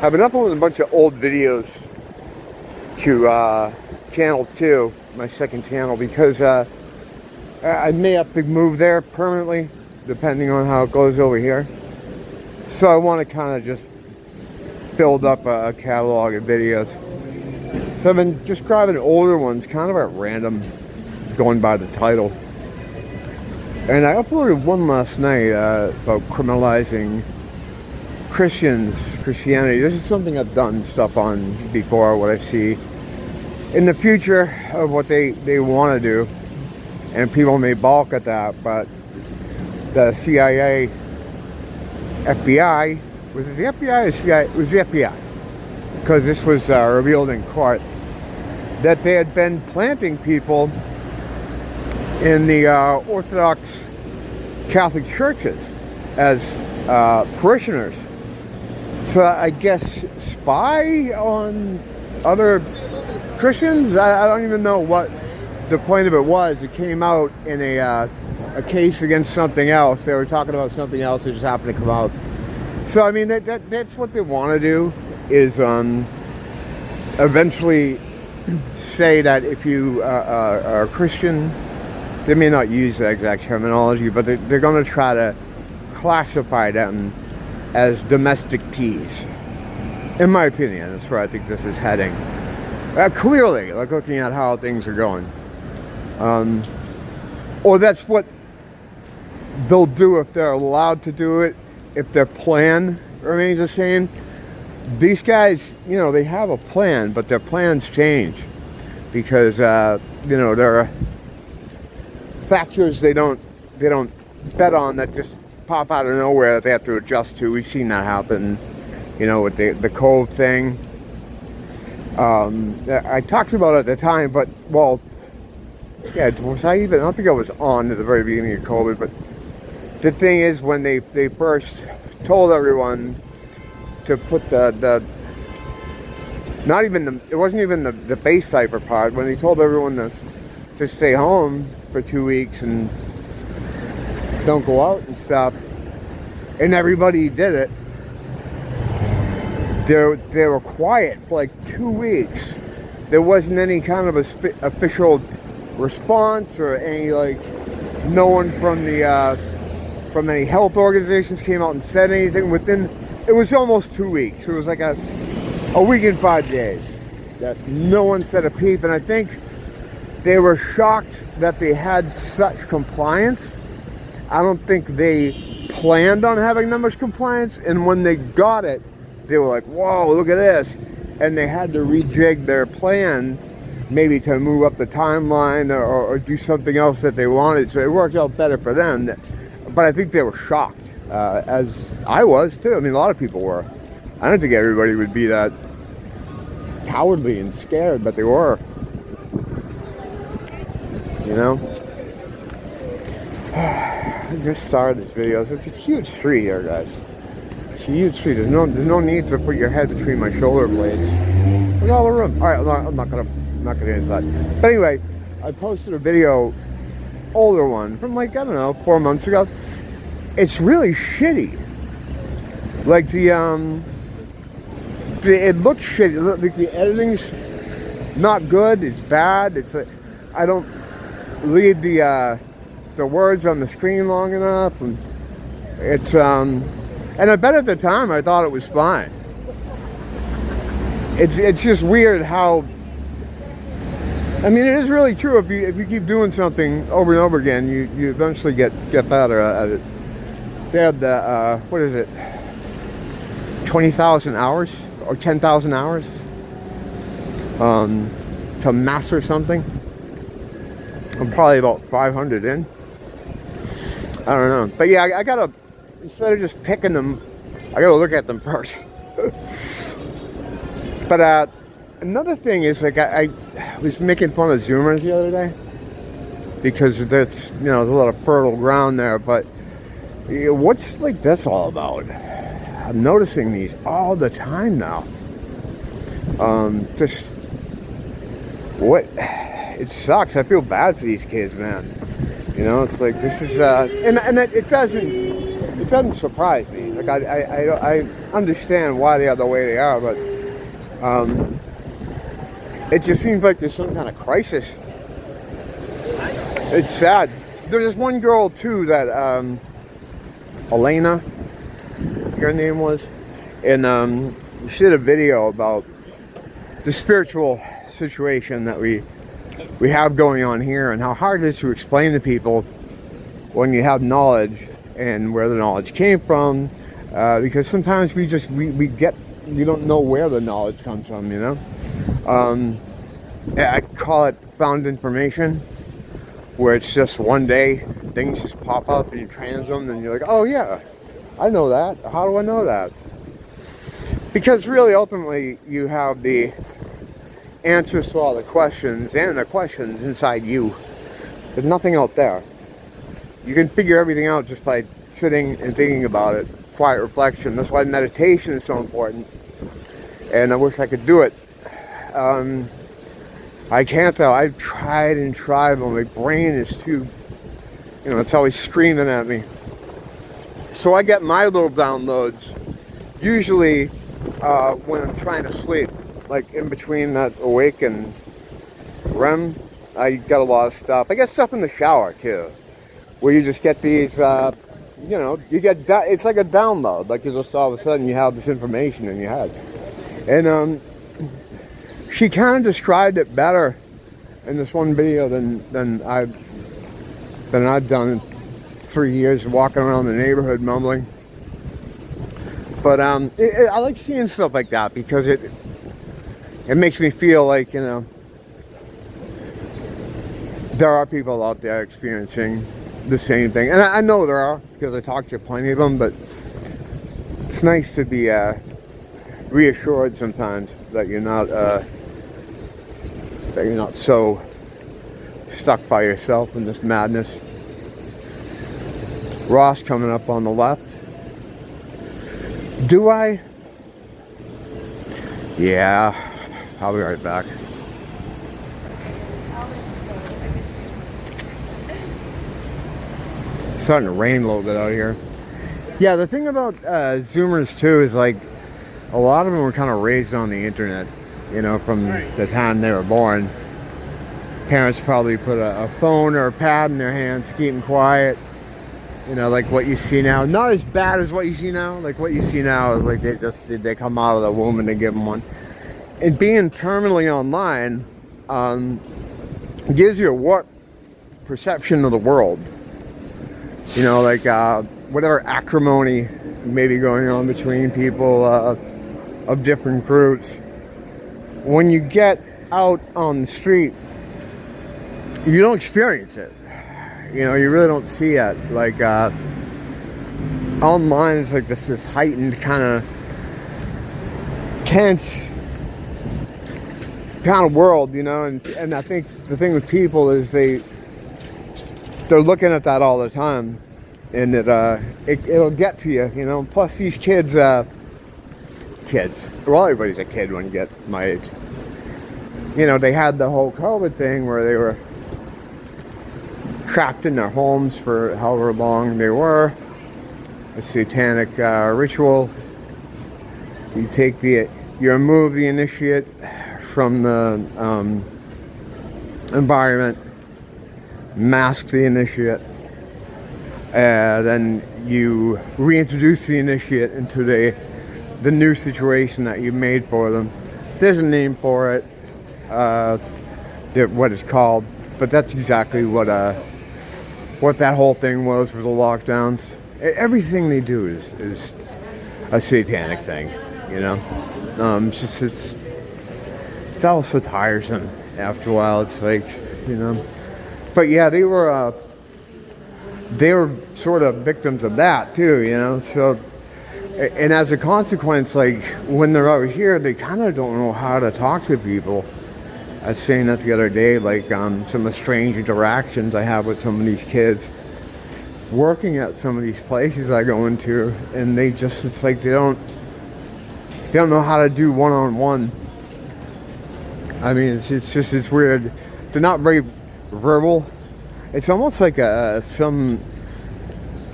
I've been uploading a bunch of old videos to channel 2, my second channel, because I may have to move there permanently, depending on how it goes over here. So I want to kind of just build up a catalog of videos. So I've been just grabbing older ones, kind of at random, going by the title. And I uploaded one last night about criminalizing Christianity. This is something I've done stuff on before, what I see in the future of what they want to do. And people may balk at that, but the CIA, FBI, was it the FBI or CIA? It was the FBI, because this was revealed in court, that they had been planting people in the Orthodox Catholic churches as parishioners to, I guess, spy on other Christians. I don't even know what the point of it was. It came out in a case against something else. They were talking about something else that just happened to come out. So I mean, that's what they want to do, is eventually say that if you are a Christian, they may not use the exact terminology, but they're going to try to classify them as domestic teas. In my opinion, that's where I think this is heading. Clearly, like looking at how things are going. Or that's what they'll do if they're allowed to do it, if their plan remains the same. These guys, you know, they have a plan, but their plans change because, you know, there are factors they don't bet on that just pop out of nowhere that they have to adjust to. We've seen that happen, you know, with the Cove thing. I talked about it at the time, but, well, yeah, was I even, I don't think I was on at the very beginning of COVID, but the thing is, when they first told everyone to put the not even the, it wasn't even the base diaper part, when they told everyone to stay home for 2 weeks and don't go out and stuff, and everybody did it, they were quiet for like 2 weeks. There wasn't any kind of official response, or any, like, no one from the from any health organizations came out and said anything. Within, it was almost 2 weeks. It was like a week and 5 days that no one said a peep. And I think they were shocked that they had such compliance. I don't think they planned on having that much compliance, and when they got it, they were like, whoa, look at this. And they had to rejig their plan, maybe to move up the timeline or do something else that they wanted. So it worked out better for them. But I think they were shocked, as I was too. I mean, a lot of people were. I don't think everybody would be that cowardly and scared, but they were. You know? I just started this video. It's a huge tree here, guys. It's a huge tree. There's no need to put your head between my shoulder blades. Look at all the room. All right, I'm not gonna get into that. But anyway, I posted a video, older one, from like, I don't know, 4 months ago. It's really shitty. Like it looks shitty. Like the editing's not good. It's bad. It's like, I don't read the words on the screen long enough, and it's and I bet at the time I thought it was fine. It's just weird how, I mean, it is really true. If you keep doing something over and over again, you eventually get better at it. They had the what is it, 20,000 hours or 10,000 hours to master something. I'm probably about 500 in. I don't know, but yeah, I gotta, instead of just picking them, I gotta look at them first. But another thing is, like, I was making fun of Zoomers the other day because there's, you know, there's a lot of fertile ground there. But what's like this all about? I'm noticing these all the time now. Just what? It sucks. I feel bad for these kids, man. You know, it's like, this is and it doesn't. it doesn't surprise me. Like I understand why they are the way they are, but it just seems like there's some kind of crisis. It's sad. There's one girl too that Elena, her name was, and she did a video about the spiritual situation that we have going on here, and how hard it is to explain to people when you have knowledge and where the knowledge came from, because sometimes we don't know where the knowledge comes from, you know. I call it found information, where it's just one day things just pop up and you trans them and you're like, oh yeah, I know that. How do I know that? Because really, ultimately, you have the answers to all the questions, and the questions inside you. There's nothing out there. You can figure everything out just by sitting and thinking about it. Quiet reflection. That's why meditation is so important. And I wish I could do it. I can't though. I've tried and tried, but my brain is too, it's always screaming at me. So I get my little downloads usually when I'm trying to sleep. Like in between that awake and REM, I got a lot of stuff. I get stuff in the shower too, where you just get these, you get, it's like a download. Like you just all of a sudden you have this information in your head. And she kind of described it better in this one video than I've done in 3 years walking around the neighborhood mumbling. But I like seeing stuff like that because it makes me feel like, there are people out there experiencing the same thing. And I know there are, because I talk to plenty of them, but it's nice to be reassured sometimes that you're not so stuck by yourself in this madness. Ross coming up on the left. Do I? Yeah. I'll be right back. It's starting to rain a little bit out here. Yeah, the thing about Zoomers too is like a lot of them were kind of raised on the internet, from the time they were born. Parents probably put a phone or a pad in their hands to keep them quiet. Like what you see now. Not as bad as what you see now. Like what you see now is like they come out of the womb and they give them one. And being terminally online gives you a warped perception of the world. Like whatever acrimony may be going on between people of different groups. When you get out on the street, you don't experience it. You really don't see it. Like online is like this heightened kind of tense kind of world, and I think the thing with people is they're looking at that all the time, and it'll get to you, Plus these kids, well, everybody's a kid when you get my age. They had the whole COVID thing where they were trapped in their homes for however long they were. A satanic ritual. You remove the initiate from the environment, mask the initiate, then you reintroduce the initiate into the new situation that you made for them. There's a name for it, what it's called, but that's exactly what that whole thing was for the lockdowns. Everything they do is a satanic thing, it's also tiresome after a while. It's like, but yeah, they were sort of victims of that too, so, and as a consequence, like when they're out here, they kind of don't know how to talk to people. I was saying that the other day, like some of the strange interactions I have with some of these kids working at some of these places I go into, and it's like they don't know how to do one-on-one. I mean, it's weird. They're not very verbal. It's almost like some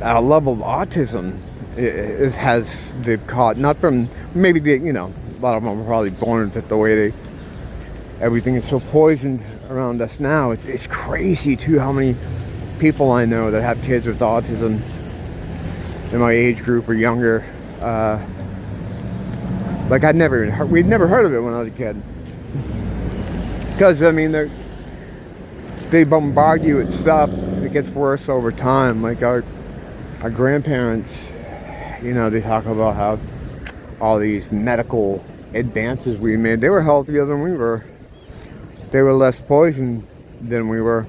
level of autism it has they've caught, not from maybe a lot of them are probably born with it the way everything is so poisoned around us now. It's crazy too how many people I know that have kids with autism in my age group or younger. Like we'd never heard of it when I was a kid. Because I mean they bombard you with stuff. It gets worse over time. Like our grandparents, they talk about how all these medical advances we made. They were healthier than we were. They were less poisoned than we were.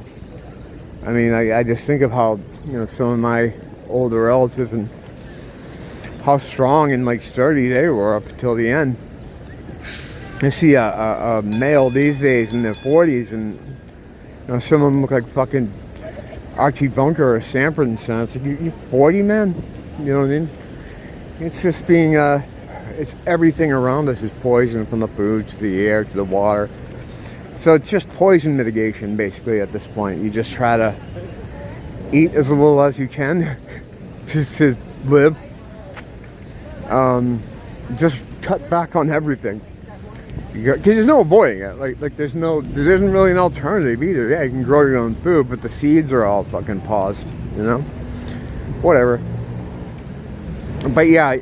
I mean, I just think of how some of my older relatives and how strong and like sturdy they were up until the end. I see a male these days in their 40s, and some of them look like fucking Archie Bunker or Sanford and Son. It's like, you're 40, man? You know what I mean? It's just being, it's everything around us is poison, from the food to the air to the water. So it's just poison mitigation, basically, at this point. You just try to eat as little as you can to live. Just cut back on everything. Because there's no avoiding it. Like there isn't really an alternative either. Yeah, you can grow your own food, but the seeds are all fucking paused, Whatever. But yeah,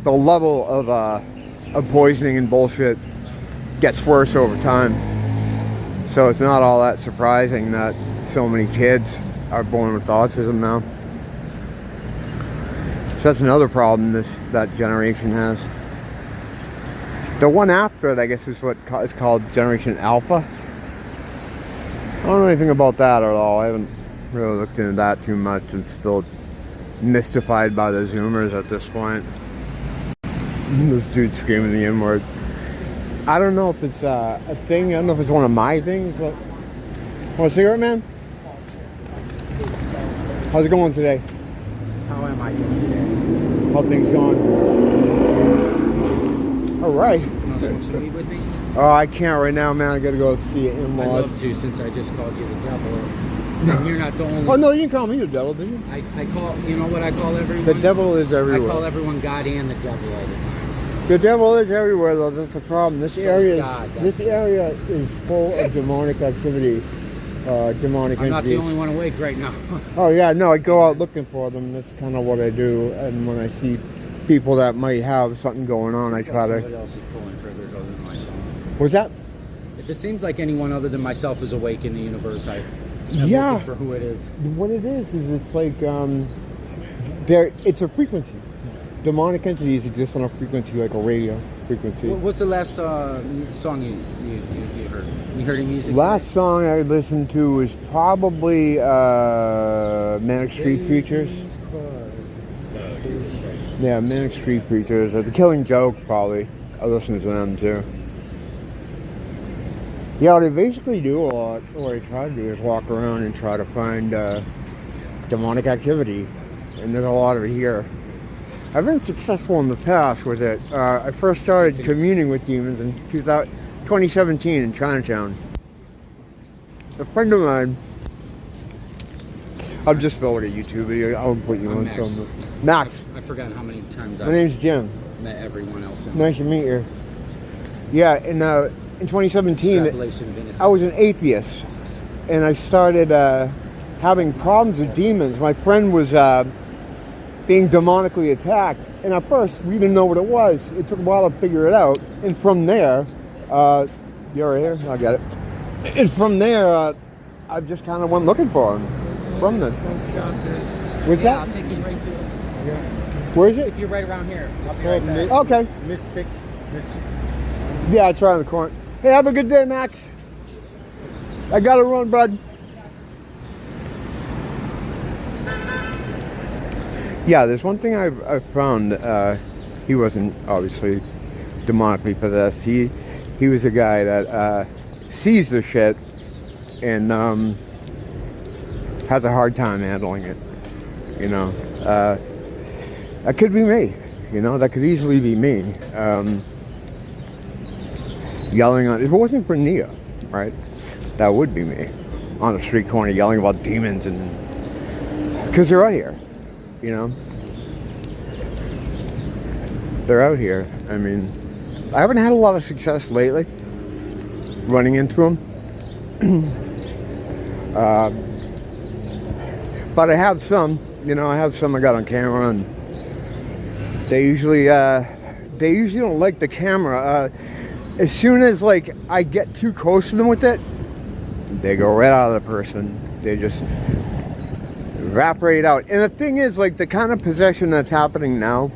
the level of poisoning and bullshit gets worse over time. So it's not all that surprising that so many kids are born with autism now. So that's another problem that generation has. The one after it, I guess, is what is called Generation Alpha. I don't know anything about that at all. I haven't really looked into that too much. I'm still mystified by the Zoomers at this point. This dude screaming the N-word. I don't know if it's a thing. I don't know if it's one of my things, but... Want a cigarette, man? How's it going today? How am I doing today? How things going? All right. You want to smoke some weed with me? Oh, I can't right now, man. I gotta go see it in-laws. I'd love to, since I just called you the devil. And you're not the only... Oh, no, you didn't call me the devil, did you? I call... You know what I call everyone? The devil is everywhere. I call everyone God and the devil all the time. The devil is everywhere, though. That's the problem. This area is full of demonic activity. Demonic I'm not the entities. only one awake right now. Oh, yeah. No, I go out looking for them. That's kind of what I do. And when I see people that might have something going on, I try to... Somebody else is pulling triggers other than myself. What's that? If it seems like anyone other than myself is awake in the universe, I'm looking for who it is. What it is it's like it's a frequency. Demonic entities exist on a frequency, like a radio frequency. What's the last song you heard? You heard any music? Last song I listened to was probably Manic Street Preachers. Yeah, Manic Street Preachers. The Killing Joke, probably. I listen to them too. Yeah, what I basically do a lot, what I try to do is walk around and try to find demonic activity. And there's a lot of it here. I've been successful in the past with it. I first started communing with demons in 2017 in Chinatown. A friend of mine, I'll just film a YouTube video. I'll put you on some. Max. I forgot how many times My name's Jim. Met everyone else. Nice to meet you. Yeah, in 2017, I was an atheist, and I started having problems with demons. My friend was being demonically attacked, and at first we didn't know what it was. It took a while to figure it out, and from there, you're right here? I got it. And from there, I just kind of went looking for him. From the... What's that? I'll take you right to it. Yeah. Where is it? If you're right around here, I'll be right back. Okay. Mystic. Yeah, it's right on the corner. Hey, have a good day, Max. I gotta run, bud. Yeah, there's one thing I've found. He wasn't obviously demonically possessed. He was a guy that sees the shit and has a hard time handling it. You know, that could be me. You know, that could easily be me. Yelling on, if it wasn't for Nia, right, that would be me on the street corner yelling about demons, and because they're right here. you know. They're out here. I mean, I haven't had a lot of success lately running into them. But I have some, you know, I have some I got on camera, and they usually don't like the camera. As soon as like I get too close to them with it, they go right out of the person. They just evaporate out. And the thing is, like, the kind of possession that's happening now,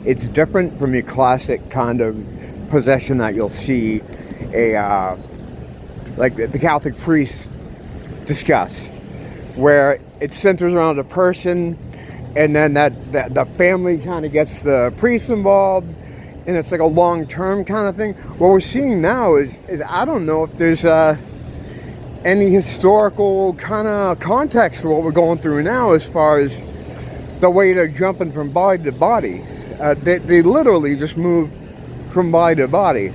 it's different from your classic kind of possession that you'll see like the Catholic priests discuss, where it centers around a person, and then that the family kind of gets the priest involved, and it's like a long-term kind of thing. What we're seeing now is I don't know if there's any historical kind of context for what we're going through now as far as the way they're jumping from body to body. They literally just move from body to body.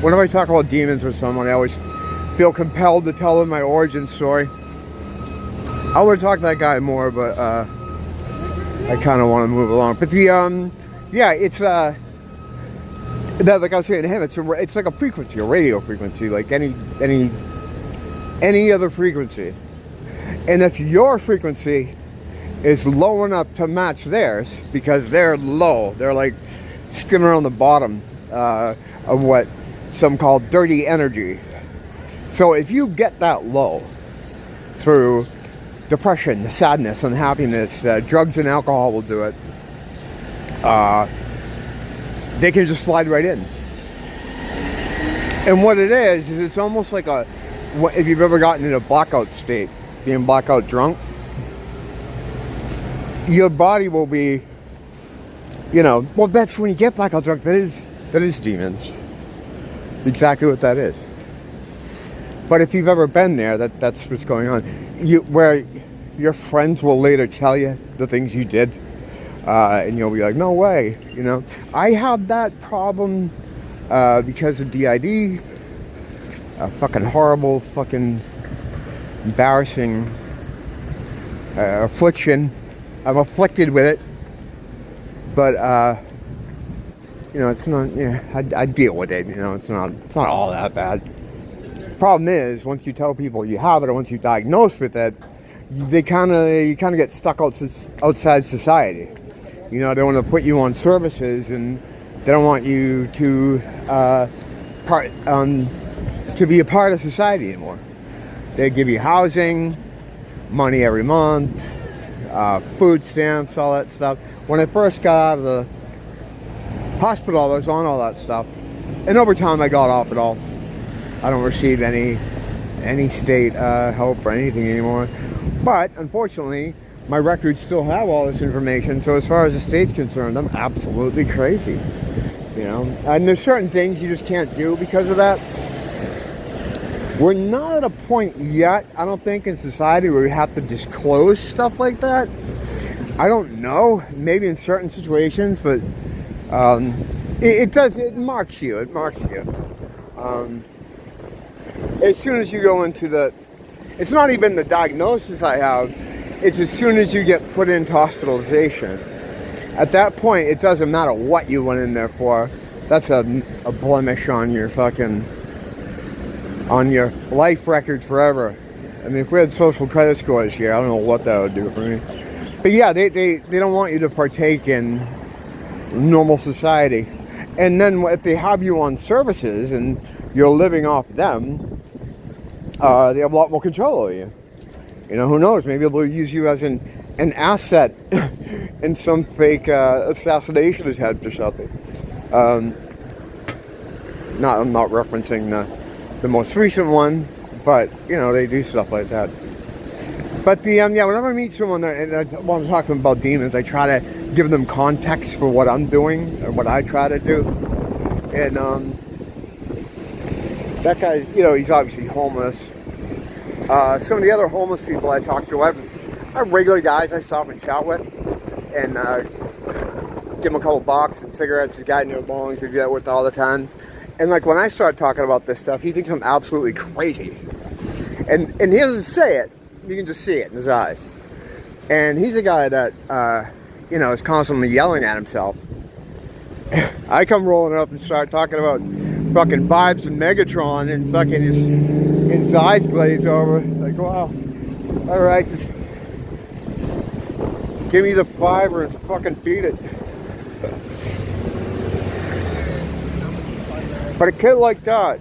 Whenever I talk about demons with someone, I always feel compelled to tell them my origin story. I would talk to that guy more, but I kind of want to move along. But the yeah, it's that, like I was saying to him, it's like a frequency, a radio frequency, like any other frequency. And if your frequency is low enough to match theirs, because they're low, they're like skimming around the bottom of what some call dirty energy. So if you get that low through depression, sadness, unhappiness, drugs and alcohol will do it, they can just slide right in. And what it is it's almost like if you've ever gotten in a blackout state, being blackout drunk, your body will be, you know, well, that's when you get blackout drunk. That is demons. Exactly what that is. But if you've ever been there, that's what's going on. Where your friends will later tell you the things you did, and you'll be like, no way, you know. I had that problem because of DID, a fucking horrible, fucking embarrassing affliction. I'm afflicted with it, but you know, it's not. Yeah, I deal with it. You know, it's not all that bad. The problem is, once you tell people you have it, or once you're diagnosed with it, you kind of get stuck outside society. You know, they want to put you on services, and they don't want you to be a part of society anymore. They give you housing, money every month, food stamps, all that stuff. When I first got out of the hospital, I was on all that stuff, and over time I got off it all. I don't receive any state help or anything anymore. But unfortunately, my records still have all this information. So as far as the state's concerned, I'm absolutely crazy. You know, and there's certain things you just can't do because of that. We're not at a point yet, I don't think, in society where we have to disclose stuff like that. I don't know, maybe in certain situations, but it marks you. It marks you. As soon as you go into it's not even the diagnosis I have, it's as soon as you get put into hospitalization. At that point, it doesn't matter what you went in there for. That's a blemish on your life record forever. I mean, if we had social credit scores here, I don't know what that would do for me. But yeah, they don't want you to partake in normal society. And then if they have you on services and you're living off them, they have a lot more control over you. You know, who knows? Maybe they'll use you as an asset in some fake assassination attempt or something. I'm not referencing the most recent one, but you know, they do stuff like that. But yeah, whenever I meet someone and I want to talk to them about demons, I try to give them context for what I'm doing or what I try to do. And that guy, you know, he's obviously homeless. Some of the other homeless people I talk to, I have regular guys I stop and chat with, and give them a couple bucks and cigarettes. This guy near Longs, I do that with all the time. And like when I start talking about this stuff, he thinks I'm absolutely crazy. And he doesn't say it. You can just see it in his eyes. And he's a guy that, you know, is constantly yelling at himself. I come rolling up and start talking about fucking vibes and Megatron, and fucking his eyes glaze over. Like, wow, all right, just give me the fiber and fucking beat it. But a kid like that,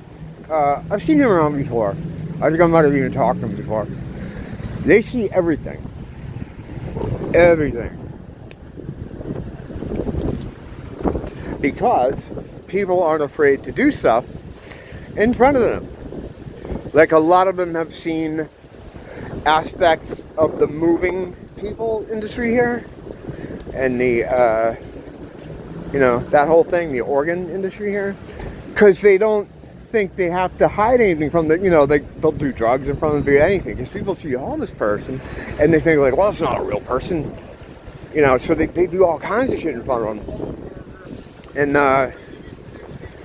I've seen him around before. I think I might have even talked to him before. They see everything. Everything. Because people aren't afraid to do stuff in front of them. Like, a lot of them have seen aspects of the moving people industry here, and the you know, that whole thing, the organ industry here, because they don't think they have to hide anything from the, you know, they'll do drugs in front of them, do anything, because people see a homeless person and they think like, well, it's not a real person, you know, so they do all kinds of shit in front of them. And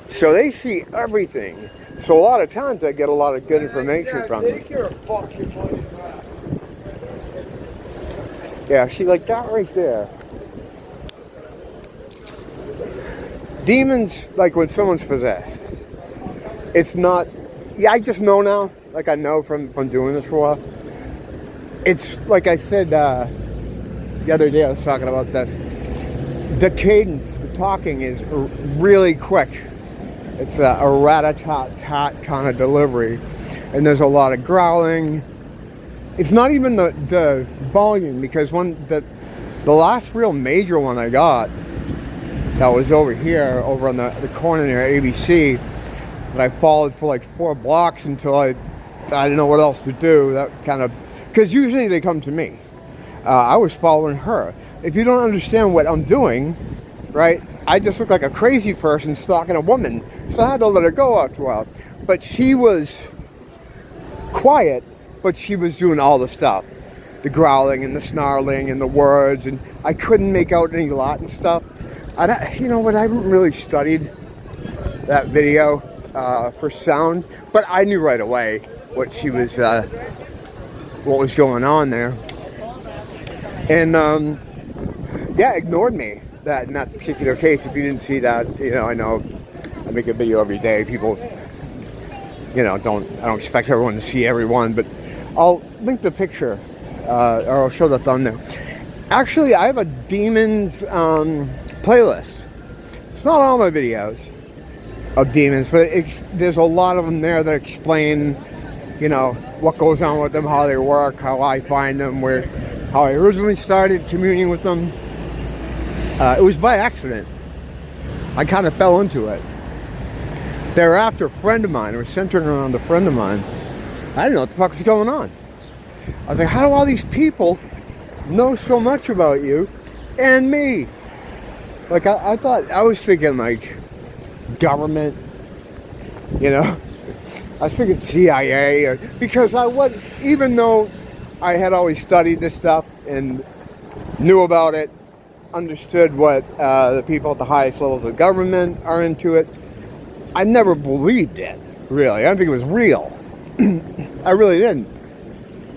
so they see everything. So a lot of times I get a lot of good information from them. Yeah, see, like that right there. Demons, like when someone's possessed, it's not, yeah, I just know now, like I know from doing this for a while. It's like I said the other day, I was talking about this. The cadence, the talking is really quick. It's a rat-a-tat-tat kind of delivery. And there's a lot of growling. It's not even the volume, because the last real major one I got, that was over here, over on the corner near ABC, that I followed for like 4 blocks until I didn't know what else to do. That kind of, because usually they come to me. I was following her. If you don't understand what I'm doing, right, I just look like a crazy person stalking a woman. So I had to let her go after a while. But she was quiet, but she was doing all the stuff. The growling and the snarling and the words, and I couldn't make out any Latin stuff. You know what, I haven't really studied that video for sound, but I knew right away what she was, what was going on there. And yeah, ignored me in that particular case. If you didn't see that, you know, I know I make a video every day. People, you know, I don't expect everyone to see everyone, but I'll link the picture, or I'll show the thumbnail. Actually, I have a demons playlist. It's not all my videos of demons, but there's a lot of them there that explain, you know, what goes on with them, how they work, how I find them, how I originally started communing with them. It was by accident. I kind of fell into it. They were after a friend of mine. It was centered around a friend of mine. I didn't know what the fuck was going on. I was like, how do all these people know so much about you and me? Like, I thought, I was thinking like government, you know? I was thinking CIA, because even though I had always studied this stuff and knew about it, understood what the people at the highest levels of government are into it, I never believed it, really. I don't think it was real. I really didn't.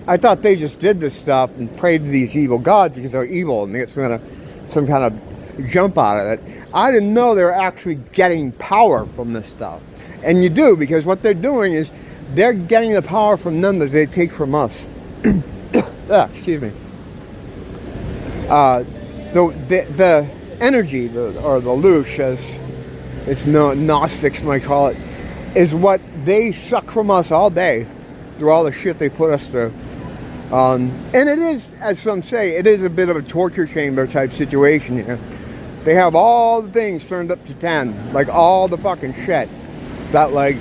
I thought they just did this stuff and prayed to these evil gods because they're evil and they get some kind of jump out of it. I didn't know they were actually getting power from this stuff. And you do, because what they're doing is they're getting the power from them that they take from us. Excuse me. The energy, or the loosh, as it's known, Gnostics might call it, is what they suck from us all day through all the shit they put us through. And it is, as some say, it is a bit of a torture chamber type situation here. They have all the things turned up to 10, like all the fucking shit that, like,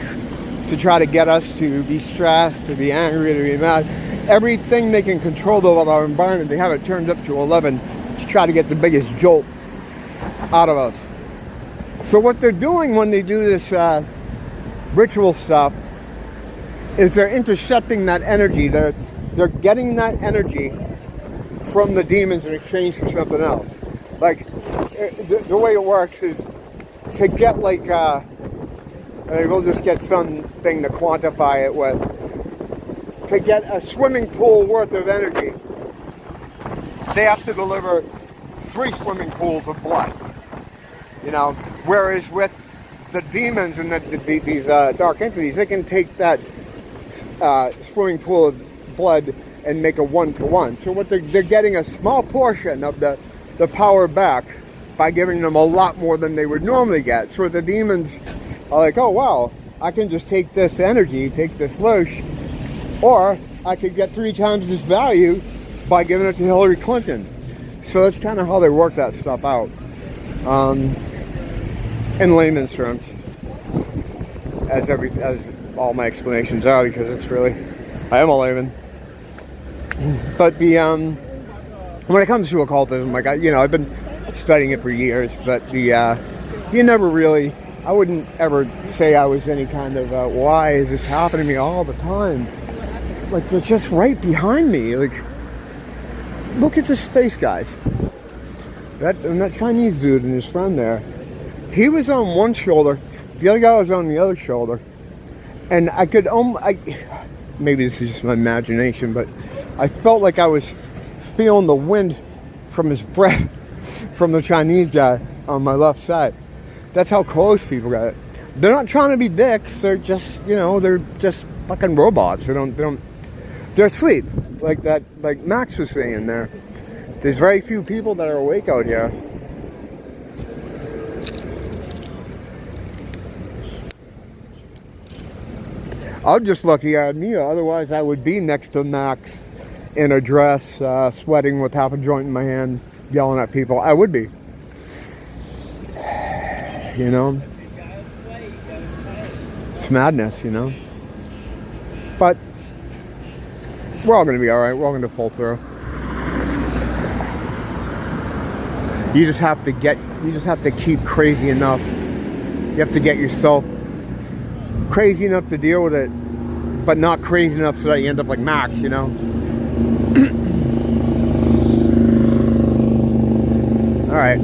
to try to get us to be stressed, to be angry, to be mad. Everything they can control of our environment, they have it turned up to 11 to try to get the biggest jolt out of us. So what they're doing when they do this ritual stuff is they're intercepting that energy. They're getting that energy from the demons in exchange for something else. Like, the way it works is to get, like, we'll just get something to quantify it with. To get a swimming pool worth of energy, they have to deliver 3 swimming pools of blood. You know, whereas with the demons and these dark entities, they can take that swimming pool of blood and make a 1-to-1. So what they're getting a small portion of the power back by giving them a lot more than they would normally get. So the demons are like, oh wow, I can just take this energy, take this lush, or I could get 3 times this value by giving it to Hillary Clinton. So that's kind of how they work that stuff out. In layman's terms, as all my explanations are, because it's really, I am a layman. But when it comes to occultism, like I've been studying it for years, but you never really, I wouldn't ever say I was any kind of why is this happening to me all the time? Like, they're just right behind me. Like, look at the space guys. That Chinese dude and his friend there. He was on one shoulder, the other guy was on the other shoulder, and I could maybe this is just my imagination, but I felt like I was feeling the wind from his breath from the Chinese guy on my left side. That's how close people got it. They're not trying to be dicks. They're just, they're just fucking robots. They're asleep, like Max was saying there. There's very few people that are awake out here. I'm just lucky I had Mia, otherwise I would be next to Max in a dress, sweating with half a joint in my hand, yelling at people. I would be. It's madness, But we're all going to be alright. We're all going to pull through. You just have to keep crazy enough. You have to get yourself crazy enough to deal with it, but not crazy enough so that you end up like Max, Alright,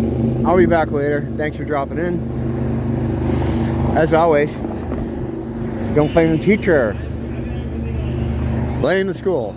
I'll be back later. Thanks for dropping in. As always, don't blame the teacher. Blame the school.